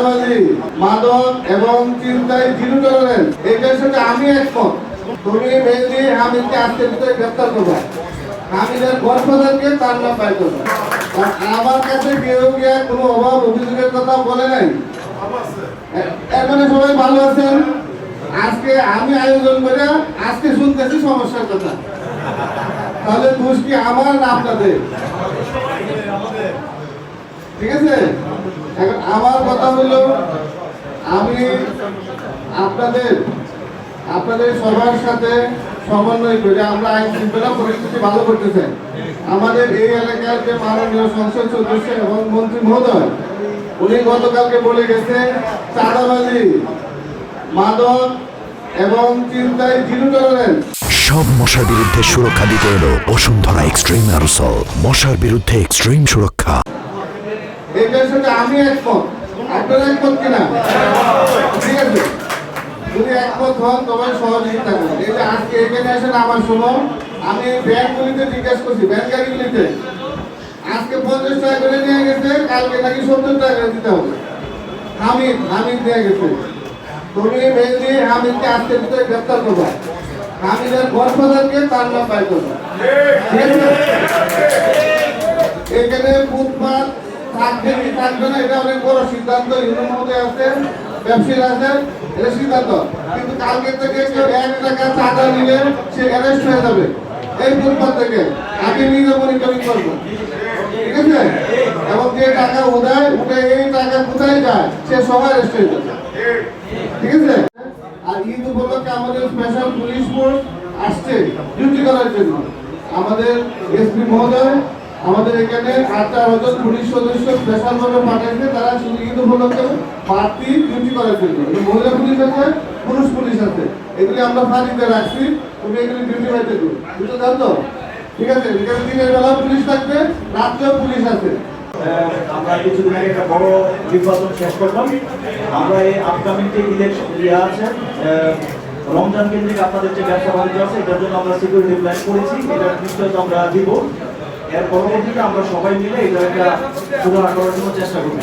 চাঁদাবাজি, মাদক এবং চিন্তায় জিরো টলারেন্স, এটার সাথে আমি একমত। তুমি মেহেদি হামিদকে আজকের ভিতরে গ্রেফতার করবে, হামিদের গডফাদারকে তার নাম পাই করবে। আমার কাছে কেউ গিয়ে কোনো অভাব অভিযোগের কথা বলে নাই। এর মানে সবাই ভালো আছেন। আজকে আমি আয়োজন করে আজকে শুনতেছি সমস্যার কথা, তাহলে দোষ কি আমার না আপনাদের? ঠিক আছে, এখন আমার কথা হলো আমি আপনাদের সবার সাথে সমন্বয় করে আমরা আইন শৃঙ্খলা পরিস্থিতি ভালো করতে চাই। আমাদের এই এলাকার যে মাননীয় সংসদ সদস্য এবং মন্ত্রী মহোদয়, উনি গতকালকে বলে গেছে চাঁদাবাজি, মাদক এবং চিন্তায় জিরো টলারেন্স। সব মশার বিরুদ্ধে সুরক্ষা দিতে এলো বসুন্ধরা এক্সট্রিম অ্যারোসল, মশার বিরুদ্ধে এক্সট্রিম সুরক্ষা। এটার সাথে আমি একমত, আপনারা একমত কিনা? ঠিক আছে, যদি একমত হন তবে সহযোগিতা করুন। এই যে আজকে এখানে আসেন আমার সময়, আমি ব্যাংকগুলিতে জিজ্ঞেস করছি, ব্যাংক গাড়িগুলিতে আজকে 50 টাকা করে নিয়ে গেছে, কালকে নাকি 70 টাকা করে দিতে হবে। হামিদ নিয়ে গেছে। তুমি মেহেদি হামিদকে আজকের ভিতরে গ্রেফতার করবে, হামিদের গডফাদারকে তার নাম পাই করবে। ঠিক আছে, এখানে ফুটপাত থাকবে কি থাকবে না এটা অনেক বড় সিদ্ধান্ত ইউনিয়ন মহোদয় আছে, ব্যবসায়ী আছে, এটা সিদ্ধান্ত। কিন্তু কালকে থেকে কেউ 1 টাকা চাঁদা নিলে সে অ্যারেস্ট হয়ে যাবে এই ফুটপাত থেকে। আমি নিজে মনিটরিং করবো, ঠিক আছে? এবং যে টাকা উঠে এই টাকা কোথায় যায় সে সবাই অ্যারেস্ট হয়ে যাবে, ঠিক আছে? আর ঈদ উপলক্ষে আমাদের স্পেশাল পুলিশ ফোর্স আসছে ডিউটি করার জন্য। আমাদের এসপি মহোদয় আমাদের এখানে 8টা পুলিশ সদস্য স্পেশাল ভাবে পাঠাইছে, তারা শুধু ঈদ উপলক্ষে পার্টি ডিউটি করার জন্য। মহিলা পুলিশ আছে, পুরুষ পুলিশ আছে, এগুলি আমরা ফাঁড়িতে রাখছি। তুমি এগুলি ডিউটি পাইতে দিও, বুঝতে চাও তো? ঠিক আছে, এখানে দিনের বেলা পুলিশ থাকবে, রাত্রেও পুলিশ আছে। আমরা কিছুদিন আগে একটা বড় নির্বাচন শেষ করলাম। আমরা এই আপকামিং যে ইলেকশন আছে, রমজান কেন্দ্রিক আপনাদের যে ব্যবসা বাণিজ্য আছে, এটার জন্য আমরা সিকিউরিটি প্ল্যান করেছি, এটার নিশ্চয়তা আমরা দিব। এর পরবর্তীতে আমরা সবাই মিলে এটা একটা সুরাহা করার জন্য চেষ্টা করব।